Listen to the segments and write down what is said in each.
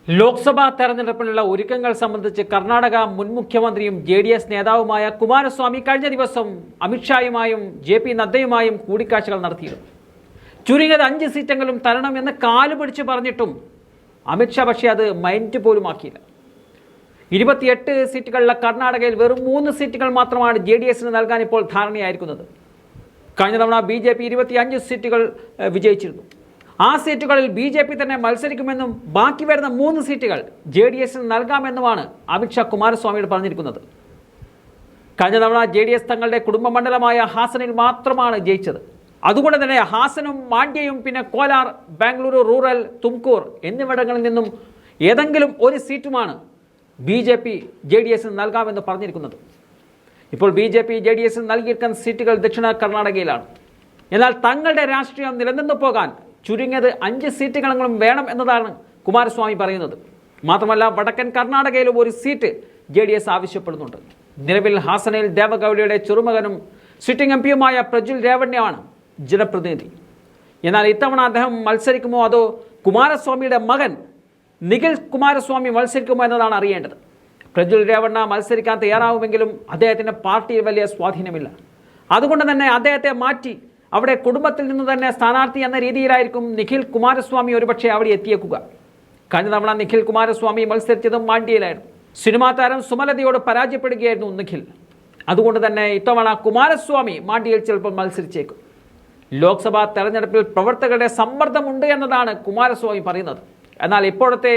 ലോക്സഭാ തെരഞ്ഞെടുപ്പിനുള്ള ഒരുക്കങ്ങൾ സംബന്ധിച്ച് കർണാടക മുൻ മുഖ്യമന്ത്രിയും ജെ.ഡി.എസ് നേതാവുമായ കുമാരസ്വാമി കഴിഞ്ഞ ദിവസം അമിത്ഷായുമായും ജെ.പി. നദ്ദയുമായും കൂടിക്കാഴ്ചകൾ നടത്തിയിരുന്നു. ചുരുങ്ങിയത് 5 സീറ്റെങ്കിലും തരണമെന്ന് കാലുപിടിച്ച് പറഞ്ഞിട്ടും അമിത്ഷാ പക്ഷേ അത് മൈൻഡ് പോലും ആക്കിയില്ല. 28 സീറ്റുകളുള്ള കർണാടകയിൽ വെറും 3 സീറ്റുകൾ മാത്രമാണ് ജെ.ഡി.എസിന് നൽകാൻ ഇപ്പോൾ ധാരണയായിരിക്കുന്നത്. കഴിഞ്ഞ തവണ ബി.ജെ.പി 25 സീറ്റുകൾ വിജയിച്ചിരുന്നു. ആ സീറ്റുകളിൽ ബി.ജെ.പി തന്നെ മത്സരിക്കുമെന്നും ബാക്കി വരുന്ന 3 സീറ്റുകൾ ജെ.ഡി.എസിന് നൽകാമെന്നുമാണ് അമിത്ഷാ കുമാരസ്വാമിയോട് പറഞ്ഞിരിക്കുന്നത്. കഴിഞ്ഞ തവണ ജെ.ഡി.എസ് തങ്ങളുടെ കുടുംബ മണ്ഡലമായ ഹാസനിൽ മാത്രമാണ് ജയിച്ചത്. അതുകൊണ്ട് തന്നെ ഹാസനും മാണ്ഡ്യയും പിന്നെ കോലാർ, ബാംഗ്ലൂരു റൂറൽ, തുംകൂർ എന്നിവിടങ്ങളിൽ നിന്നും ഏതെങ്കിലും ഒരു സീറ്റുമാണ് ബി.ജെ.പി ജെ.ഡി.എസിന് നൽകാമെന്ന് പറഞ്ഞിരിക്കുന്നത്. ഇപ്പോൾ ബി.ജെ.പി ജെ.ഡി.എസിന് നൽകിയിരിക്കുന്ന സീറ്റുകൾ ദക്ഷിണ കർണാടകയിലാണ്. എന്നാൽ തങ്ങളുടെ രാഷ്ട്രീയം നിലനിന്നു പോകാൻ ചുരുങ്ങിയത് 5 സീറ്റുകളെങ്കിലും വേണം എന്നതാണ് കുമാരസ്വാമി പറയുന്നത്. മാത്രമല്ല വടക്കൻ കർണാടകയിലും ഒരു സീറ്റ് ജെ.ഡി.എസ് ആവശ്യപ്പെടുന്നുണ്ട്. നിലവിൽ ഹാസനയിൽ ദേവഗൌഡയുടെ ചെറുമകനും സിറ്റിംഗ് എംപിയുമായ പ്രജ്വൽ രേവണ്ണയാണ് ജനപ്രതിനിധി. എന്നാൽ ഇത്തവണ അദ്ദേഹം മത്സരിക്കുമോ അതോ കുമാരസ്വാമിയുടെ മകൻ നിഖിൽ കുമാരസ്വാമി മത്സരിക്കുമോ എന്നതാണ് അറിയേണ്ടത്. പ്രജ്വൽ രേവണ്ണ മത്സരിക്കാൻ തയ്യാറാവുമെങ്കിലും അദ്ദേഹത്തിൻ്റെ പാർട്ടിയിൽ വലിയ സ്വാധീനമില്ല. അതുകൊണ്ട് തന്നെ അദ്ദേഹത്തെ മാറ്റി അവിടെ കുടുംബത്തിൽ നിന്ന് തന്നെ സ്ഥാനാർത്ഥി എന്ന രീതിയിലായിരിക്കും നിഖിൽ കുമാരസ്വാമി ഒരുപക്ഷെ അവിടെ എത്തിയേക്കുക. കഴിഞ്ഞ തവണ നിഖിൽ കുമാരസ്വാമി മത്സരിച്ചതും മാണ്ഡ്യയിലായിരുന്നു. സിനിമാ താരം സുമലതയോട് പരാജയപ്പെടുകയായിരുന്നു നിഖിൽ. അതുകൊണ്ട് തന്നെ ഇത്തവണ കുമാരസ്വാമി മാണ്ഡ്യയിൽ ചിലപ്പോൾ മത്സരിച്ചേക്കും. ലോക്സഭാ തെരഞ്ഞെടുപ്പിൽ പ്രവർത്തകരുടെ സമ്മർദ്ദമുണ്ട് എന്നതാണ് കുമാരസ്വാമി പറയുന്നത്. എന്നാൽ ഇപ്പോഴത്തെ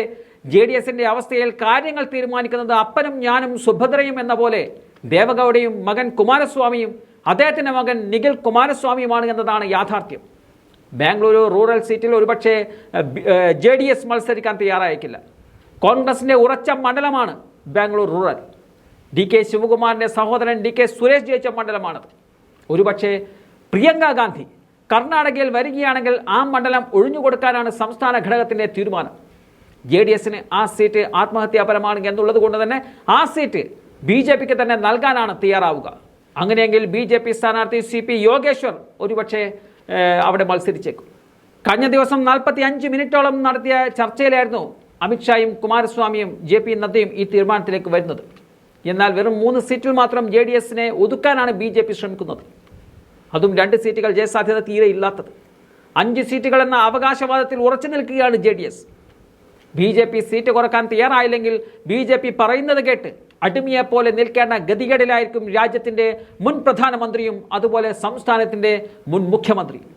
ജെ.ഡി.എസിൻ്റെ അവസ്ഥയിൽ കാര്യങ്ങൾ തീരുമാനിക്കുന്നത് അപ്പനും ഞാനും സുഭദ്രയും എന്ന പോലെ ദേവഗൌഡയും മകൻ കുമാരസ്വാമിയും അദ്ദേഹത്തിൻ്റെ മകൻ നിഖിൽ കുമാരസ്വാമിയുമാണ് എന്നതാണ് യാഥാർത്ഥ്യം. ബാംഗ്ലൂരു റൂറൽ സീറ്റിൽ ഒരുപക്ഷെ ജെ.ഡി.എസ് മത്സരിക്കാൻ തയ്യാറായേക്കില്ല. കോൺഗ്രസിൻ്റെ ഉറച്ച മണ്ഡലമാണ് ബാംഗ്ലൂർ റൂറൽ. ഡി.കെ. ശിവകുമാറിൻ്റെ സഹോദരൻ ഡി.കെ. സുരേഷ് ജയിച്ച മണ്ഡലമാണത്. ഒരുപക്ഷെ പ്രിയങ്ക ഗാന്ധി കർണാടകയിൽ വരികയാണെങ്കിൽ ആ മണ്ഡലം ഒഴിഞ്ഞുകൊടുക്കാനാണ് സംസ്ഥാന ഘടകത്തിൻ്റെ തീരുമാനം. ജെ.ഡി.എസിന് ആ സീറ്റ് ആത്മഹത്യാപരമാണ് എന്നുള്ളത് കൊണ്ട് തന്നെ ആ സീറ്റ് ബി.ജെ.പിക്ക് തന്നെ നൽകാനാണ് തയ്യാറാവുക. അങ്ങനെയെങ്കിൽ ബി.ജെ.പി സ്ഥാനാർത്ഥി സി.പി. യോഗേശ്വർ ഒരുപക്ഷെ അവിടെ മത്സരിച്ചേക്കും. കഴിഞ്ഞ ദിവസം 45 മിനിറ്റോളം നടത്തിയ ചർച്ചയിലായിരുന്നു അമിത്ഷായും കുമാരസ്വാമിയും ജെ.പി. നദ്ദയും ഈ തീരുമാനത്തിലേക്ക് വരുന്നത്. എന്നാൽ വെറും 3 സീറ്റിൽ മാത്രം ജെ.ഡി.എസിനെ ഒതുക്കാനാണ് ബി.ജെ.പി ശ്രമിക്കുന്നത്. അതും 2 സീറ്റുകൾ ജയസാധ്യത തീരെ ഇല്ലാത്തത്. 5 സീറ്റുകൾ എന്ന അവകാശവാദത്തിൽ ഉറച്ചു നിൽക്കുകയാണ് ജെ.ഡി.എസ്. ബി.ജെ.പി സീറ്റ് കുറക്കാൻ തയ്യാറായില്ലെങ്കിൽ ബി.ജെ.പി പറയുന്നത് കേട്ട് അടിമയെപ്പോലെ നിൽക്കേണ്ട ഗതികേടിലായിരിക്കും രാജ്യത്തിൻ്റെ മുൻ പ്രധാനമന്ത്രിയും അതുപോലെ സംസ്ഥാനത്തിൻ്റെ മുൻ മുഖ്യമന്ത്രിയും.